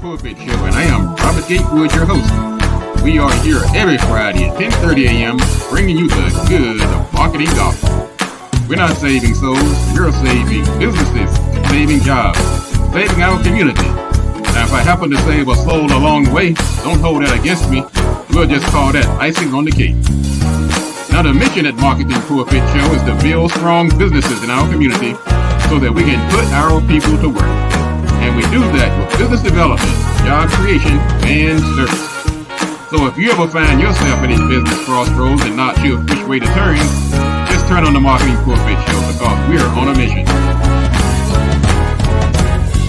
Pulpit Show, and I am Robert Gatewood, your host. We are here every Friday at 10:30 a.m. bringing you the good of marketing gospel. We're not saving souls, we're saving businesses, saving jobs, saving our community. Now, if I happen to save a soul along the way, don't hold that against me. We'll just call that icing on the cake. Now, the mission at Marketing Pulpit Show is to build strong businesses in our community so that we can put our people to work. And we do that with business development, job creation, and service. So if you ever find yourself in a business crossroads and not sure which way to turn, just turn on the Marketing Pulpit Show because we're on a mission.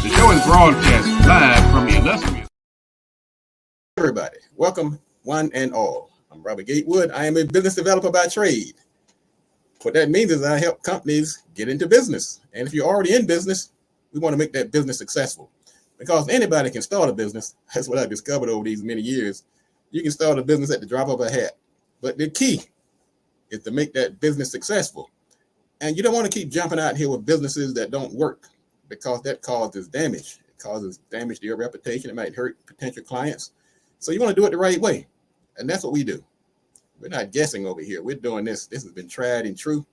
The show is broadcast live from the illustrious. Everybody, welcome one and all. I'm Robert Gatewood. I am a business developer by trade. What that means is I help companies get into business. And if you're already in business, we want to make that business successful because anybody can start a business. That's what I discovered over these many years. You can start a business at the drop of a hat, but the key is to make that business successful. And you don't want to keep jumping out here with businesses that don't work because that causes damage. It causes damage to your reputation. It might hurt potential clients. So you want to do it the right way. And that's what we do. We're not guessing over here. We're doing this. This has been tried and true.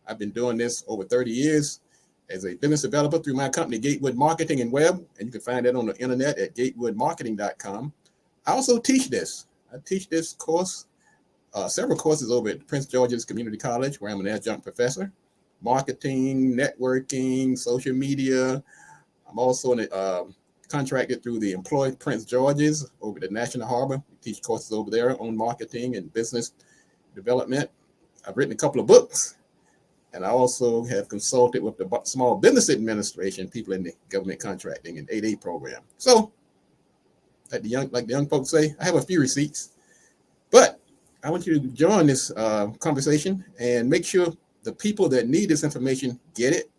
I've been doing this over 30 years. As a business developer through my company, Gatewood Marketing and Web, and you can find that on the internet at gatewoodmarketing.com. I also teach this. I teach this course, several courses over at Prince George's Community College, where I'm an adjunct professor. Marketing, networking, social media. I'm also contracted through the employed Prince George's over at National Harbor. We teach courses over there on marketing and business development. I've written a couple of books. And I also have consulted with the Small Business Administration, people in the government contracting and 8A program. So, like the young folks say, I have a few receipts. But I want you to join this conversation and make sure the people that need this information get it.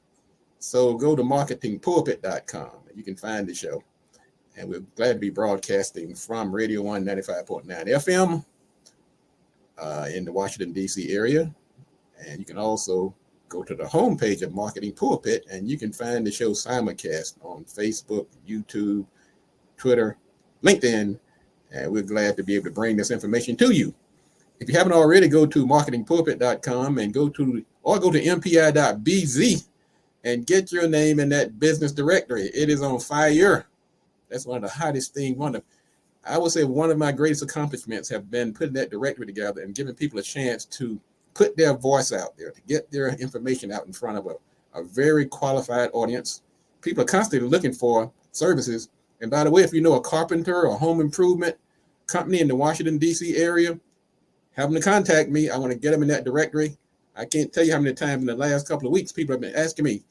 So go to marketingpulpit.com. You can find the show. And we're glad to be broadcasting from Radio 1 95.9 FM in the Washington, D.C. area. And you can also go to the homepage of Marketing Pulpit, and you can find the show simulcast on Facebook, YouTube, Twitter, LinkedIn, and we're glad to be able to bring this information to you. If you haven't already, go to marketingpulpit.com and go to mpi.bz and get your name in that business directory. It is on fire. That's one of the hottest things. I would say one of my greatest accomplishments have been putting that directory together and giving people a chance to put their voice out there, to get their information out in front of a very qualified audience. People are constantly looking for services. And by the way, if you know a carpenter or home improvement company in the Washington, D.C. area, have them to contact me. I want to get them in that directory. I can't tell you how many times in the last couple of weeks, people have been asking me,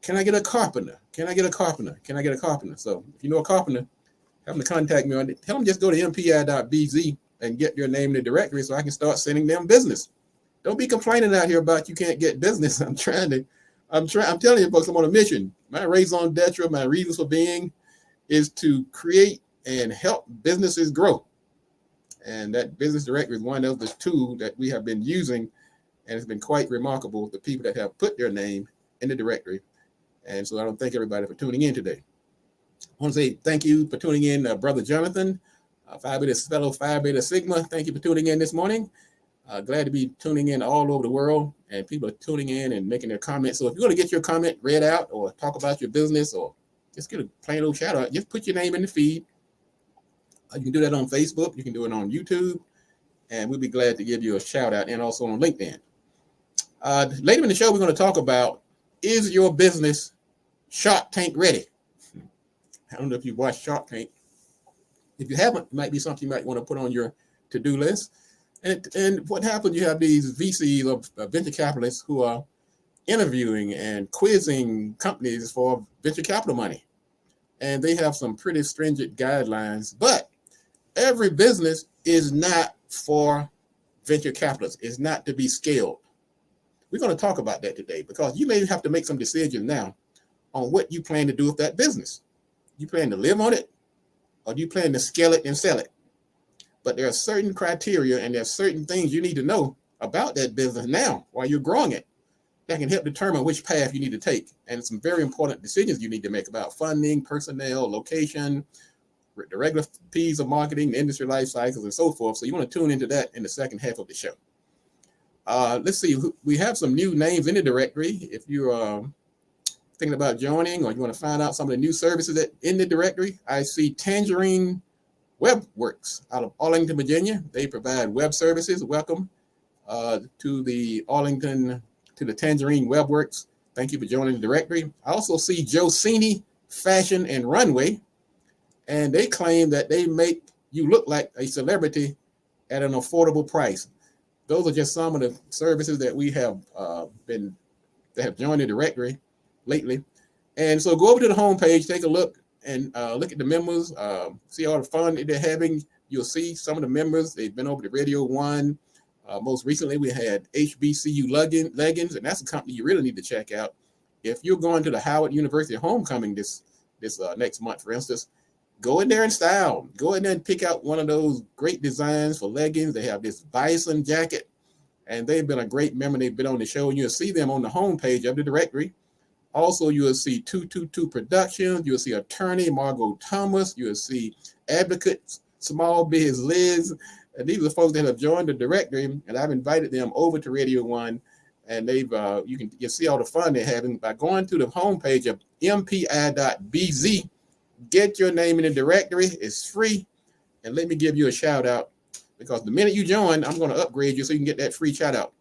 can I get a carpenter? Can I get a carpenter? Can I get a carpenter? So if you know a carpenter, have them to contact me. Tell them just go to mpi.bz and get your name in the directory so I can start sending them business. Don't be complaining out here about you can't get business. I'm telling you folks, I'm on a mission. My raison d'etre, my reasons for being is to create and help businesses grow. And that business directory is one of the tools that we have been using, and it's been quite remarkable, the people that have put their name in the directory. And so I want to thank everybody for tuning in today. I want to say thank you for tuning in, Brother Jonathan, fellow Phi Beta Sigma. Thank you for tuning in this morning. Glad to be tuning in all over the world, and people are tuning in and making their comments. So if you're going to get your comment read out or talk about your business or just get a plain old shout out, just put your name in the feed. You can do that on Facebook. You can do it on YouTube, and we'll be glad to give you a shout out, and also on LinkedIn. Later in the show, we're going to talk about, is your business Shark Tank ready? I don't know if you've watched Shark Tank. If you haven't, it might be something you might want to put on your to-do list. And what happens, you have these VCs of venture capitalists who are interviewing and quizzing companies for venture capital money. And they have some pretty stringent guidelines, but every business is not for venture capitalists. It's not to be scaled. We're going to talk about that today because you may have to make some decisions now on what you plan to do with that business. You plan to live on it, or do you plan to scale it and sell it? But there are certain criteria and there are certain things you need to know about that business now while you're growing it that can help determine which path you need to take. And some very important decisions you need to make about funding, personnel, location, the regular P's of marketing, the industry life cycles, and so forth. So you want to tune into that in the second half of the show. Let's see, we have some new names in the directory. If you're thinking about joining or you want to find out some of the new services that in the directory, I see Tangerine WebWorks out of Arlington, Virginia. They provide web services. Welcome to the Tangerine WebWorks. Thank you for joining the directory. I also see Josini Fashion and Runway, and they claim that they make you look like a celebrity at an affordable price. Those are just some of the services that we have that have joined the directory lately. And so go over to the homepage, take a look, and look at the members, see all the fun that they're having. You'll see some of the members. They've been over to Radio One. Most recently, we had HBCU Leggings, and that's a company you really need to check out. If you're going to the Howard University homecoming this next month, for instance, go in there in style. Go in there and pick out one of those great designs for leggings. They have this bison jacket, and they've been a great member. They've been on the show, and you'll see them on the homepage of the directory. Also, you'll see 222 Productions. You'll see attorney Margot Thomas. You'll see advocate Small Biz Liz. And these are the folks that have joined the directory, and I've invited them over to Radio One, and they've you can see all the fun they're having by going to the homepage of mpi.bz. Get your name in the directory. It's free, and let me give you a shout out, because the minute you join, I'm going to upgrade you so you can get that free shout out.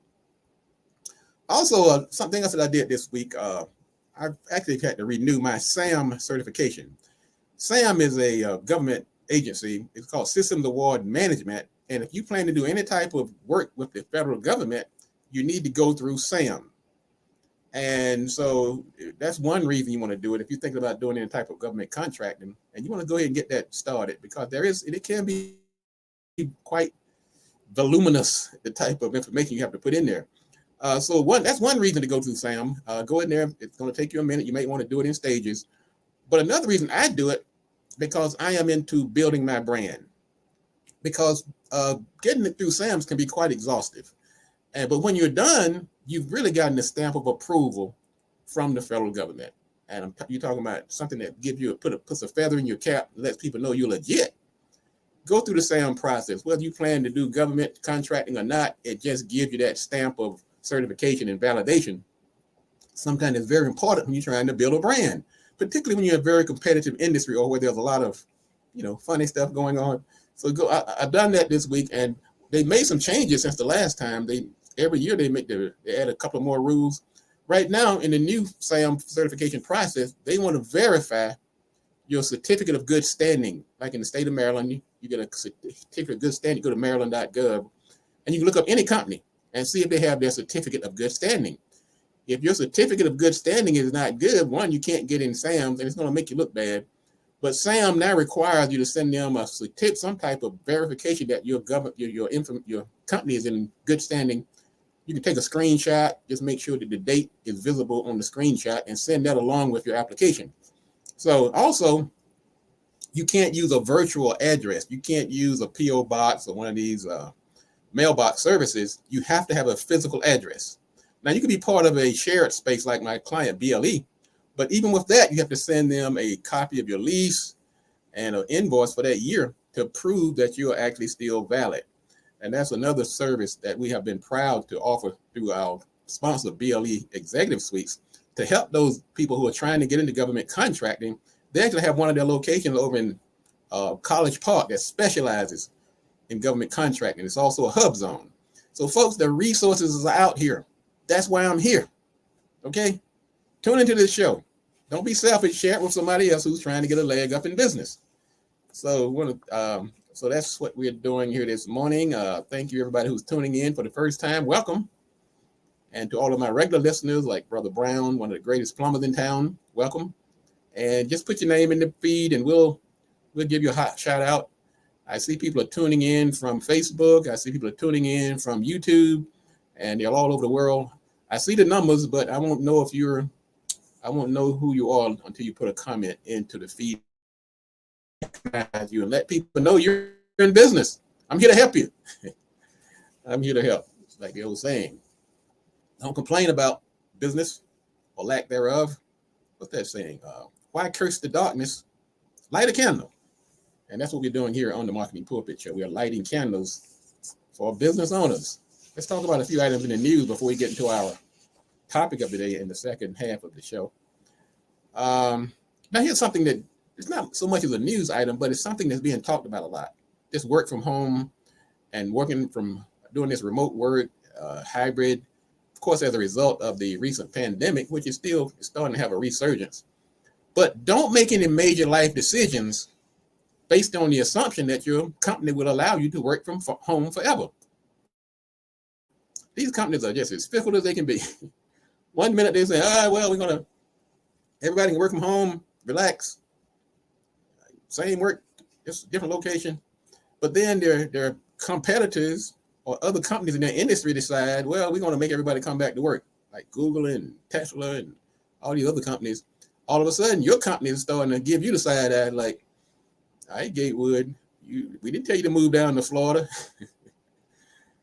Also, something else that I did this week, I've actually had to renew my SAM certification. SAM is a government agency. It's called Systems Award Management. And if you plan to do any type of work with the federal government, you need to go through SAM. And so that's one reason you want to do it. If you're thinking about doing any type of government contracting, and you want to go ahead and get that started, because it can be quite voluminous, the type of information you have to put in there. So that's one reason to go through SAM. Go in there. It's going to take you a minute. You may want to do it in stages. But another reason I do it, because I am into building my brand. Because getting it through SAMs can be quite exhaustive. But when you're done, you've really gotten a stamp of approval from the federal government. And you're talking about something that gives you puts a feather in your cap, lets people know you're legit. Go through the SAM process. Whether you plan to do government contracting or not, it just gives you that stamp of certification and validation. Sometimes it's very important when you're trying to build a brand, particularly when you're in a very competitive industry or where there's a lot of, funny stuff going on. So I've done that this week, and they made some changes since the last time. Every year they add a couple more rules. Right now, in the new SAM certification process, they want to verify your certificate of good standing. Like in the state of Maryland, you get a certificate of good standing. Go to maryland.gov, and you can look up any company and see if they have their certificate of good standing. If your certificate of good standing is not good, one, you can't get in SAMs, and it's going to make you look bad. But SAM now requires you to send them some type of verification that your company is in good standing. You can take a screenshot, just make sure that the date is visible on the screenshot, and send that along with your application. So also, you can't use a virtual address. You can't use a P.O. box or one of these mailbox services. You have to have a physical address. Now, you can be part of a shared space like my client, BLE, but even with that, you have to send them a copy of your lease and an invoice for that year to prove that you are actually still valid. And that's another service that we have been proud to offer through our sponsor, BLE Executive Suites, to help those people who are trying to get into government contracting. They actually have one of their locations over in College Park that specializes in government contracting. It's also a hub zone. So folks, the resources are out here. That's why I'm here. Okay? Tune into this show. Don't be selfish. Share it with somebody else who's trying to get a leg up in business. So that's what we're doing here this morning. Thank you, everybody who's tuning in for the first time. Welcome. And to all of my regular listeners, like Brother Brown, one of the greatest plumbers in town, welcome. And just put your name in the feed, and we'll give you a hot shout out. I see people are tuning in from Facebook. I see people are tuning in from YouTube, and they're all over the world. I see the numbers, but I won't know who you are until you put a comment into the feed. You and let people know you're in business. I'm here to help you. I'm here to help. It's like the old saying. Don't complain about business or lack thereof. What's that saying? Why curse the darkness? Light a candle And that's what we're doing here on the Marketing Pulpit Show. We are lighting candles for business owners. Let's talk about a few items in the news before we get into our topic of the day in the second half of the show. Now, here's something that it's not so much as a news item, but it's something that's being talked about a lot. This work from home and doing this remote work, hybrid, of course, as a result of the recent pandemic, which is still starting to have a resurgence. But don't make any major life decisions based on the assumption that your company will allow you to work from home forever. These companies are just as fickle as they can be. One minute they say, well, everybody can work from home, relax, same work, just different location. But then their competitors or other companies in their industry decide, well, we're going to make everybody come back to work, like Google and Tesla and all these other companies. All of a sudden, your company is starting to give you the side eye, like, all right, Gatewood, we didn't tell you to move down to Florida.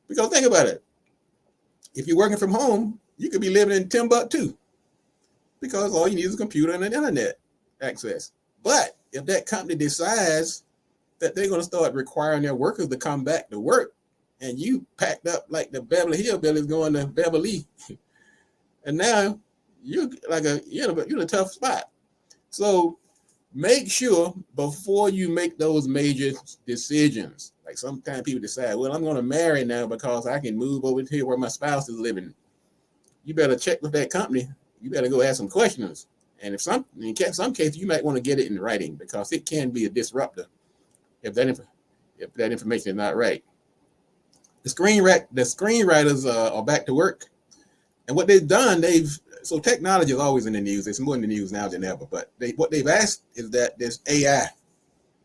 Because think about it. If you're working from home, you could be living in Timbuktu because all you need is a computer and an internet access. But if that company decides that they're going to start requiring their workers to come back to work, and you packed up like the Beverly Hillbillies going to Beverly, and now you're in a tough spot. So make sure before you make those major decisions, like sometimes people decide, well, I'm going to marry now because I can move over here where my spouse is living. You better check with that company. You better go ask some questions. And in some cases, you might want to get it in writing because it can be a disruptor if that information is not right. The screenwriters are back to work. And what they've done, so technology is always in the news. It's more in the news now than ever. But what they've asked is that there's AI.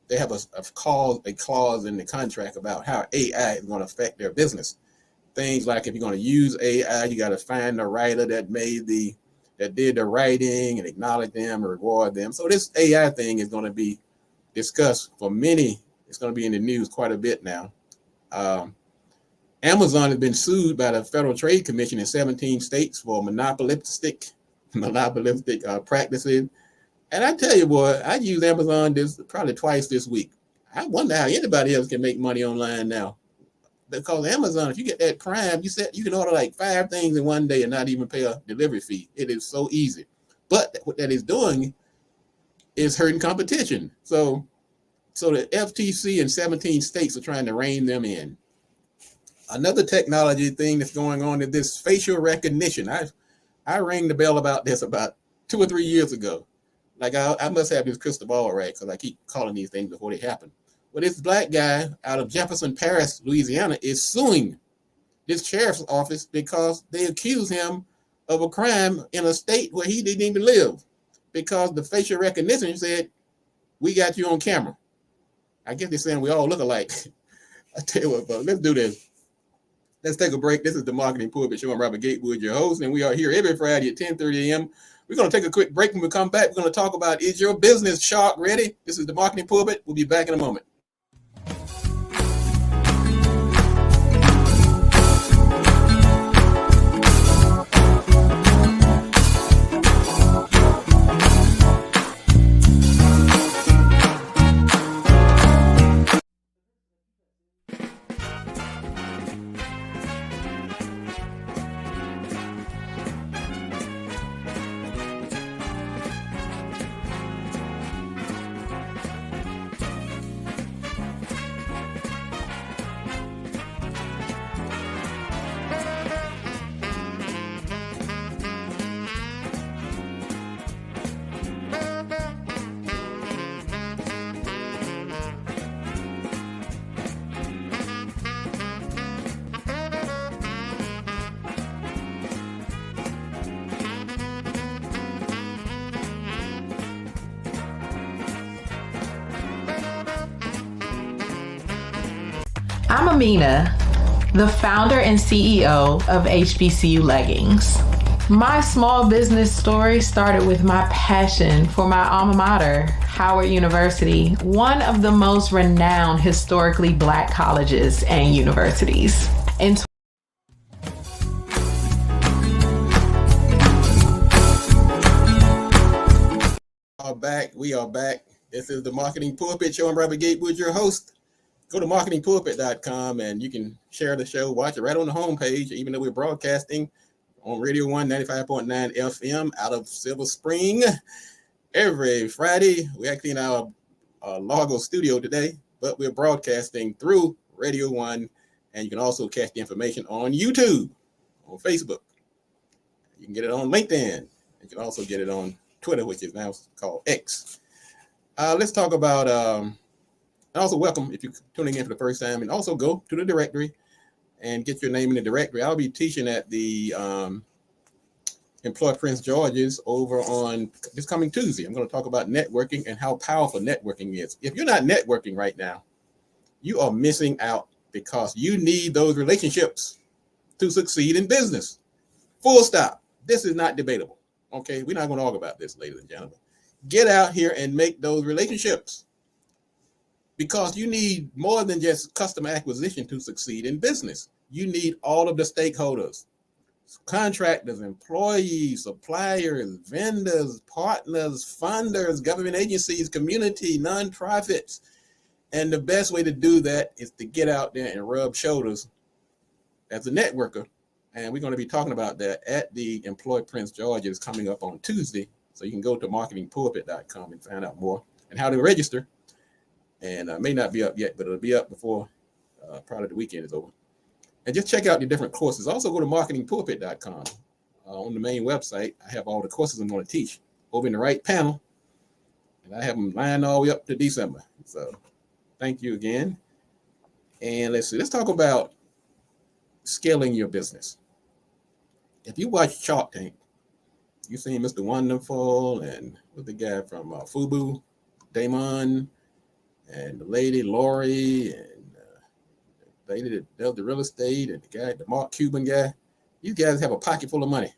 They have a clause in the contract about how AI is going to affect their business. Things like if you're going to use AI, you got to find the writer that did the writing and acknowledge them and reward them. So this AI thing is going to be discussed for many. It's going to be in the news quite a bit now. Amazon has been sued by the Federal Trade Commission in 17 states for monopolistic practices. And I tell you, boy, I use Amazon probably twice this week. I wonder how anybody else can make money online now. Because Amazon, if you get that Prime, you can order like 5 things in one day and not even pay a delivery fee. It is so easy. But what that is doing is hurting competition. So the FTC in 17 states are trying to rein them in. Another technology thing that's going on is this facial recognition. I rang the bell about this about 2 or 3 years ago. Like I must have this crystal ball right because I keep calling these things before they happen. Well, this black guy out of Jefferson Parish, Louisiana, is suing this sheriff's office because they accuse him of a crime in a state where he didn't even live because the facial recognition said, we got you on camera. I guess they're saying we all look alike. I tell you what, folks, let's do this. Let's take a break. This is the Marketing Pulpit Show. I'm Robert Gatewood, your host, and we are here every Friday at 10:30 a.m. We're going to take a quick break. When we come back, we're going to talk about, is your business shark ready? This is the Marketing Pulpit. We'll be back in a moment. I'm Amina, the founder and CEO of HBCU Leggings. My small business story started with my passion for my alma mater, Howard University, one of the most renowned historically Black colleges and universities. We are back. This is the Marketing Pulpit Show. I'm Robert Gatewood, your host. Go to marketingpulpit.com and you can share the show, watch it right on the homepage, even though we're broadcasting on Radio 1 95.9 FM out of Silver Spring every Friday. We're actually in our Largo studio today, but we're broadcasting through Radio 1, and you can also catch the information on YouTube, on Facebook. You can get it on LinkedIn. You can also get it on Twitter, which is now called X. Let's talk about, and also welcome if you're tuning in for the first time, and also go to the directory and get your name in the directory. I'll be teaching at the Employ Prince George's over on this coming Tuesday. I'm going to talk about networking and how powerful networking is. If you're not networking right now, you are missing out because you need those relationships to succeed in business. Full stop. This is not debatable. Okay, we're not going to talk about this, ladies and gentlemen. Get out here and make those relationships because you need more than just customer acquisition to succeed in business. You need all of the stakeholders, contractors, employees, suppliers, vendors, partners, funders, government agencies, community, nonprofits. And the best way to do that is to get out there and rub shoulders as a networker. And we're going to be talking about that at the Employ Prince George's coming up on Tuesday. So you can go to marketingpulpit.com and find out more and how to register. And may not be up yet, but it'll be up before probably the weekend is over. And just check out the different courses. Also go to marketingpulpit.com. On the main website, I have all the courses I'm going to teach over in the right panel. And I have them lined all the way up to December. So thank you again. And let's talk about scaling your business. If you watch Shark Tank, you've seen Mr. Wonderful and with the guy from Fubu, Damon, and the lady Lori, and the lady that does the real estate, and the guy, the Mark Cuban guy. These guys have a pocket full of money,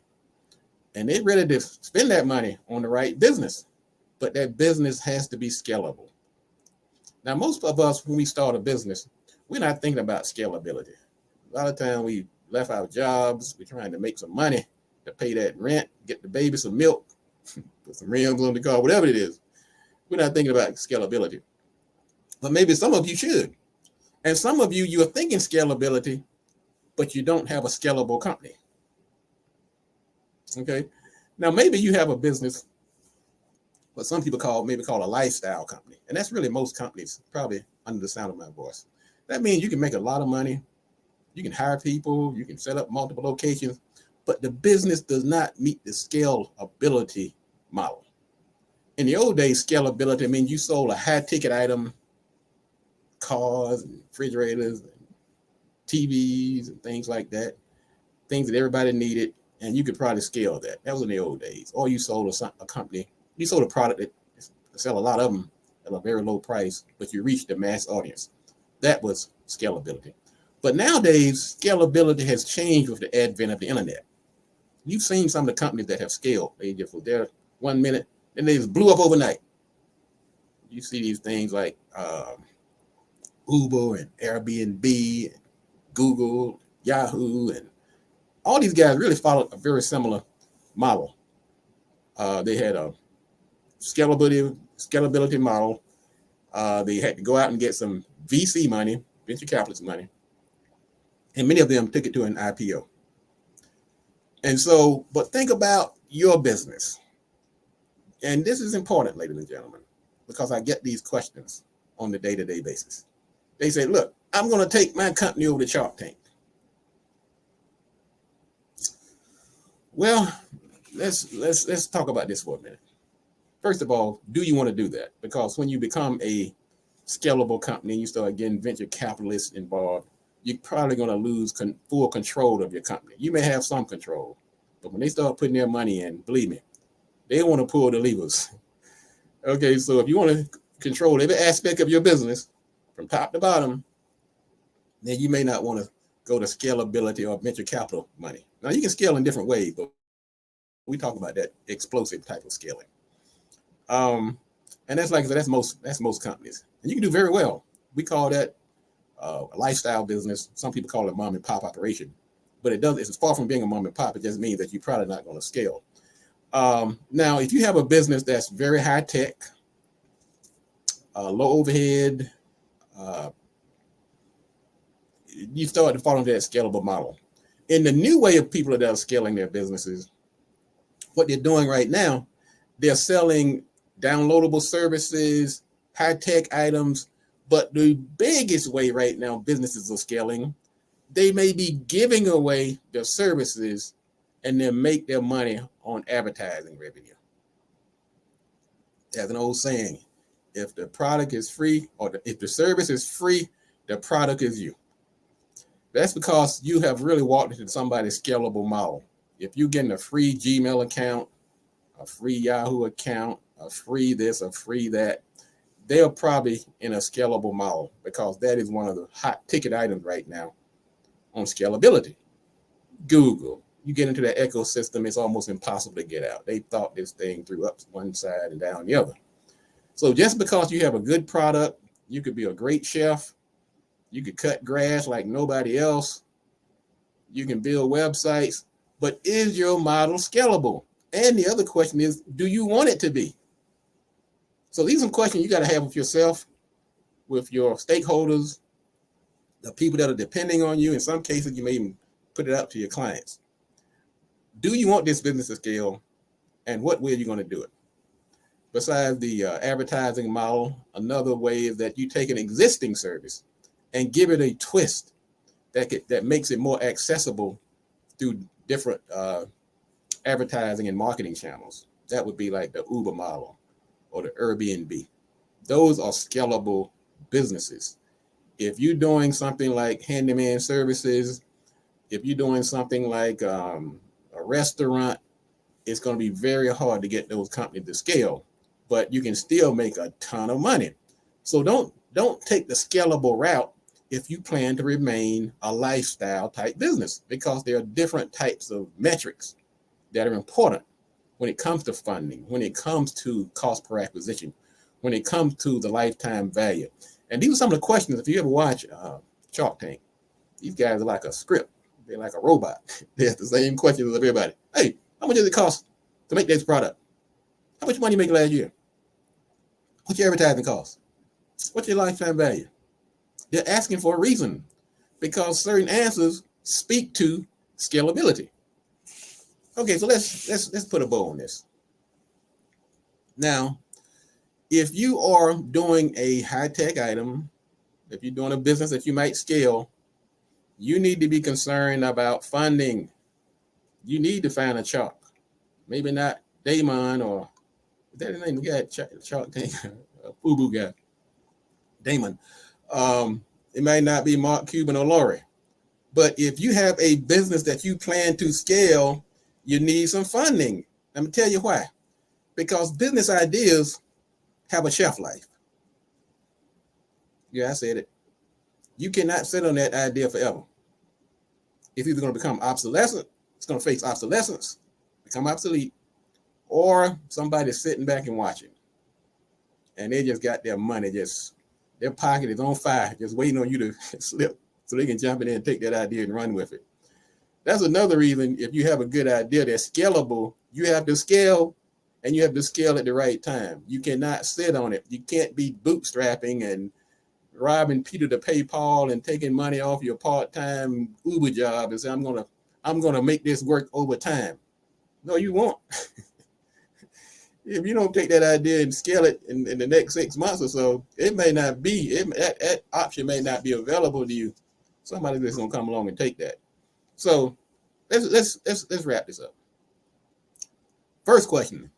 and they're ready to spend that money on the right business. But that business has to be scalable. Now, most of us, when we start a business, we're not thinking about scalability. A lot of times we left our jobs, we're trying to make some money to pay that rent, get the baby some milk, put some rims on the car, whatever it is. We're not thinking about scalability. But maybe some of you should. And some of you, you're thinking scalability, but you don't have a scalable company. Okay. Now, maybe you have a business, what some people call a lifestyle company. And that's really most companies, probably under the sound of my voice. That means you can make a lot of money. You can hire people. You can set up multiple locations. But the business does not meet the scalability model. In the old days, scalability means you sold a high ticket item, cars and refrigerators and TVs and things like that, things that everybody needed, and you could probably scale that. That was in the old days. Or you sold a company, you sold a product that sell a lot of them at a very low price, but you reached the mass audience. That was scalability. But nowadays, scalability has changed with the advent of the internet. You've seen some of the companies that have scaled. They just were there 1 minute, and they just blew up overnight. You see these things like Uber and Airbnb, and Google, Yahoo, and all these guys really followed a very similar model. They had a scalability model. They had to go out and get some VC money, venture capitalist money, and many of them took it to an IPO. And so, but think about your business. And this is important, ladies and gentlemen, because I get these questions on the day-to-day basis. They say, look, I'm going to take my company over to Shark Tank. Well, let's talk about this for a minute. First of all, do you want to do that? Because when you become a scalable company and you start getting venture capitalists involved, you're probably going to lose full control of your company. You may have some control, but when they start putting their money in, believe me, they want to pull the levers. Okay, so if you want to control every aspect of your business from top to bottom, then you may not want to go to scalability or venture capital money. Now, you can scale in different ways, but we talk about that explosive type of scaling. And that's like I said, that's most companies. And you can do very well. We call that a lifestyle business. Some people call it a mom and pop operation, but it's far from being a mom and pop. It just means that you're probably not going to scale. Now, if you have a business that's very high tech, low overhead, you start to fall into that scalable model. In the new way of people that are scaling their businesses, what they're doing right now, they're selling downloadable services, high-tech items, but the biggest way right now businesses are scaling, they may be giving away their services and then make their money on advertising revenue. There's an old saying, if the product is free, or if the service is free, the product is you. That's because you have really walked into somebody's scalable model. If you're getting a free Gmail account, a free Yahoo account, a free this, a free that, they're probably in a scalable model, because that is one of the hot ticket items right now on scalability. Google, you get into that ecosystem, it's almost impossible to get out. They thought this thing through up one side and down the other. So just because you have a good product, you could be a great chef, you could cut grass like nobody else, you can build websites, but is your model scalable? And the other question is, do you want it to be? So these are some questions you got to have with yourself, with your stakeholders, the people that are depending on you. In some cases, you may even put it out to your clients. Do you want this business to scale, and what way are you going to do it? Besides the advertising model, another way is that you take an existing service and give it a twist that makes it more accessible through different advertising and marketing channels. That would be like the Uber model or the Airbnb. Those are scalable businesses. If you're doing something like handyman services, if you're doing something like a restaurant, it's going to be very hard to get those companies to scale, but you can still make a ton of money. So don't take the scalable route if you plan to remain a lifestyle type business, because there are different types of metrics that are important when it comes to funding, when it comes to cost per acquisition, when it comes to the lifetime value. And these are some of the questions, if you ever watch Shark Tank, these guys are like a script. They're like a robot. They ask the same questions as everybody. Hey, how much does it cost to make this product? How much money you make last year? What's your advertising cost? What's your lifetime value? They're asking for a reason, because certain answers speak to scalability. Okay, so let's put a bow on this. Now, if you are doing a high-tech item, if you're doing a business that you might scale, you need to be concerned about funding. You need to find a Chalk. Maybe not Damon, or is that the name of the guy? Chalk Tank, Fubu guy. Damon. It might not be Mark Cuban or Lori. But if you have a business that you plan to scale, you need some funding. Let me tell you why. Because business ideas have a shelf life. Yeah, I said it. You cannot sit on that idea forever. It's either going to become obsolescent, it's going to face obsolescence, become obsolete, or somebody's sitting back and watching. And they just got their money, their pocket is on fire, just waiting on you to slip so they can jump in there and take that idea and run with it. That's another reason, if you have a good idea that's scalable, you have to scale, and you have to scale at the right time. You cannot sit on it. You can't be bootstrapping and robbing Peter to pay Paul and taking money off your part-time Uber job and say, I'm gonna make this work over time. No, you won't. If you don't take that idea and scale it in the next 6 months or so, it may not be, that option may not be available to you. Somebody's just gonna come along and take that. So let's wrap this up. First question,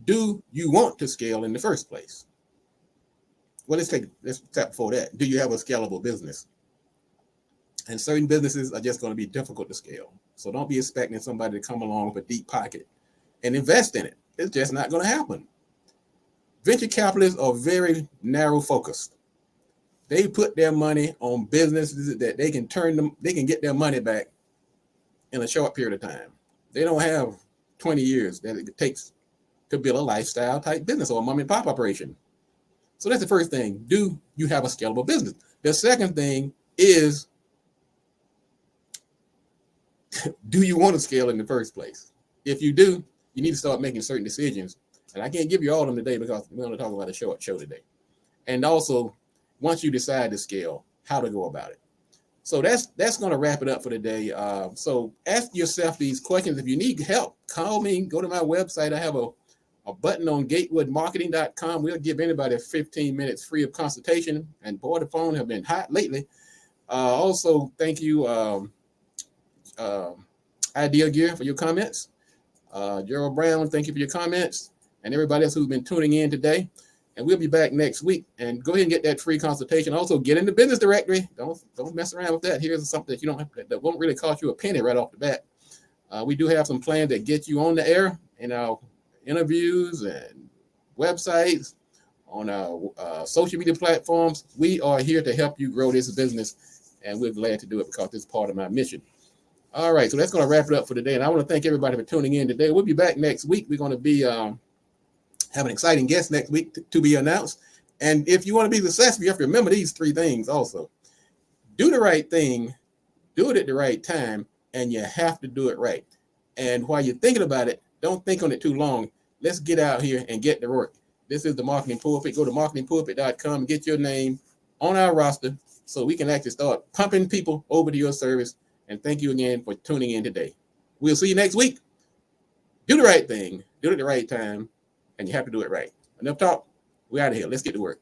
do you want to scale in the first place? Well, let's tap before that. Do you have a scalable business? And certain businesses are just going to be difficult to scale. So don't be expecting somebody to come along with a deep pocket and invest in it. It's just not going to happen. Venture capitalists are very narrow focused. They put their money on businesses that they can get their money back in a short period of time. They don't have 20 years that it takes to build a lifestyle type business or a mom and pop operation. So that's the first thing. Do you have a scalable business? The second thing is, do you want to scale in the first place? If you do, you need to start making certain decisions. And I can't give you all of them today because we're going to talk about a short show today. and also once you decide to scale, how to go about it. So that's going to wrap it up for today. So ask yourself these questions. If you need help, call me. Go to my website. I have a button on gatewoodmarketing.com. We'll give anybody 15 minutes free of consultation. And boy, the phone have been hot lately. Also, thank you, Idea Gear, for your comments. Gerald Brown, thank you for your comments. And everybody else who's been tuning in today. And we'll be back next week. And go ahead and get that free consultation. Also, get in the business directory. Don't mess around with that. Here's something that you don't have that won't really cost you a penny right off the bat. We do have some plans that get you on the air in our interviews and websites, on our social media platforms. We are here to help you grow this business, and we're glad to do it because it's part of my mission. All right, so that's going to wrap it up for today. And I want to thank everybody for tuning in today. We'll be back next week. We're going to be have an exciting guest next week to be announced. And if you want to be successful, you have to remember these 3 things also. Do the right thing, do it at the right time, and you have to do it right. And while you're thinking about it, don't think on it too long. Let's get out here and get to work. This is the Marketing Pulpit. Go to marketingpulpit.com and get your name on our roster so we can actually start pumping people over to your service. And thank you again for tuning in today. We'll see you next week. Do the right thing, do it at the right time, and you have to do it right. Enough talk. We're out of here. Let's get to work.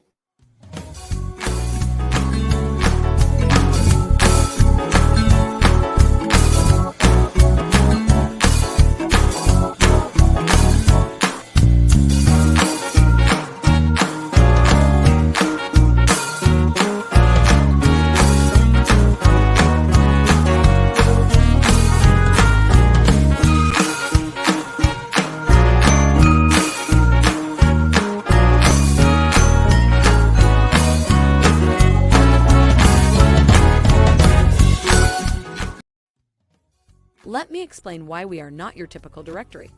Let me explain why we are not your typical directory.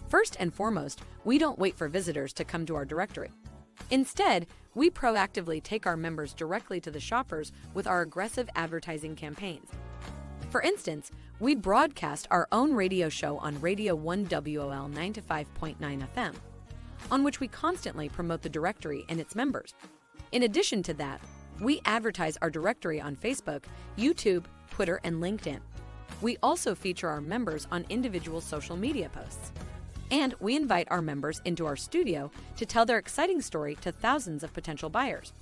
First and foremost, we don't wait for visitors to come to our directory. Instead, we proactively take our members directly to the shoppers with our aggressive advertising campaigns. For instance, we broadcast our own radio show on Radio 1WOL 95.9 FM, on which we constantly promote the directory and its members. In addition to that, we advertise our directory on Facebook, YouTube, Twitter, and LinkedIn. We also feature our members on individual social media posts. And we invite our members into our studio to tell their exciting story to thousands of potential buyers.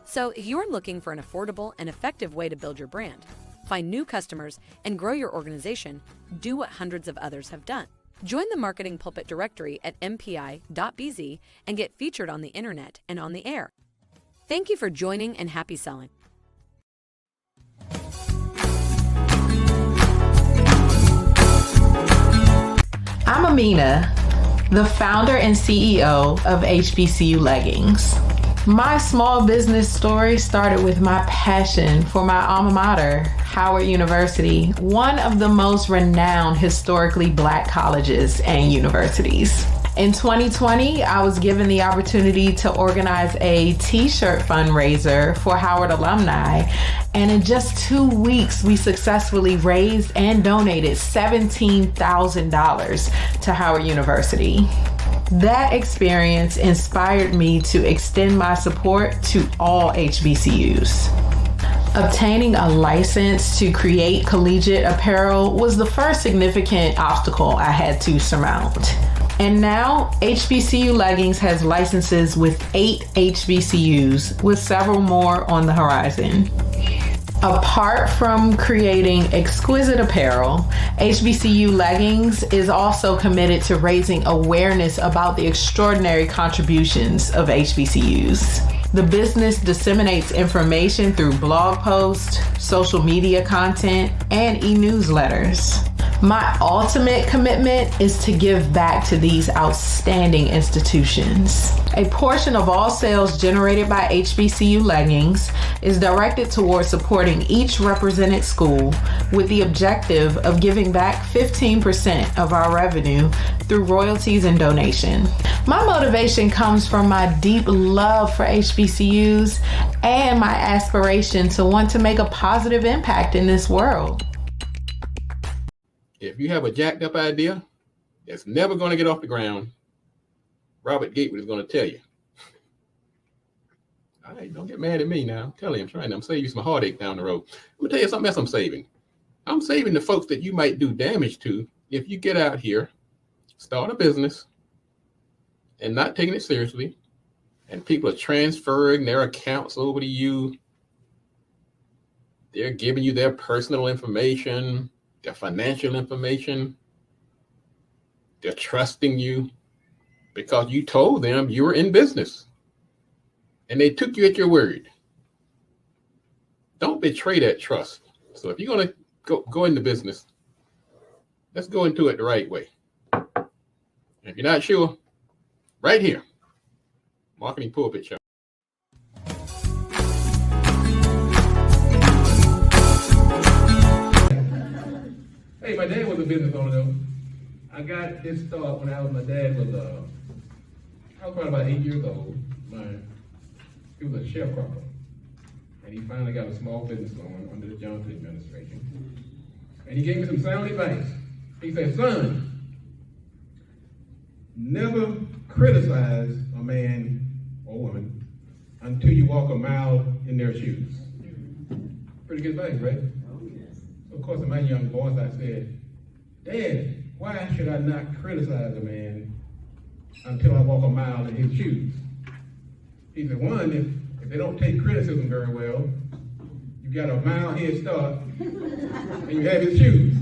So if you're looking for an affordable and effective way to build your brand, find new customers, and grow your organization, do what hundreds of others have done. Join the Marketing Pulpit directory at mpi.bz and get featured on the internet and on the air. Thank you for joining, and happy selling. I'm Amina, the founder and CEO of HBCU Leggings. My small business story started with my passion for my alma mater, Howard University, one of the most renowned historically Black colleges and universities. In 2020, I was given the opportunity to organize a t-shirt fundraiser for Howard alumni, and in just 2 weeks, we successfully raised and donated $17,000 to Howard University. That experience inspired me to extend my support to all HBCUs. Obtaining a license to create collegiate apparel was the first significant obstacle I had to surmount. And now, HBCU Leggings has licenses with 8 HBCUs, with several more on the horizon. Apart from creating exquisite apparel, HBCU Leggings is also committed to raising awareness about the extraordinary contributions of HBCUs. The business disseminates information through blog posts, social media content, and e-newsletters. My ultimate commitment is to give back to these outstanding institutions. A portion of all sales generated by HBCU Leggings is directed towards supporting each represented school with the objective of giving back 15% of our revenue through royalties and donation. My motivation comes from my deep love for HBCUs and my aspiration to want to make a positive impact in this world. If you have a jacked up idea that's never going to get off the ground, Robert Gatewood is going to tell you. All right, don't get mad at me now. I'm telling you, I'm saving you some heartache down the road. Let me tell you something else I'm saving. I'm saving the folks that you might do damage to if you get out here, start a business, and not taking it seriously, and people are transferring their accounts over to you. They're giving you their personal information, their financial information. They're trusting you because you told them you were in business. And they took you at your word. Don't betray that trust. So if you're going to go into business, let's go into it the right way. If you're not sure, right here, Marketing Pulpit Show. Hey, my dad was a business owner though. I got this start when my dad was I was probably about 8 years old. He was a sharecropper. And he finally got a small business going under the Johnson administration. And he gave me some sound advice. He said, son, never criticize a man or woman until you walk a mile in their shoes. Pretty good advice, right? Oh, yes. So of course, in my young voice, I said, Dad, why should I not criticize a man until I walk a mile in his shoes? He said, one, if they don't take criticism very well, you got a mile head start, and you have his shoes.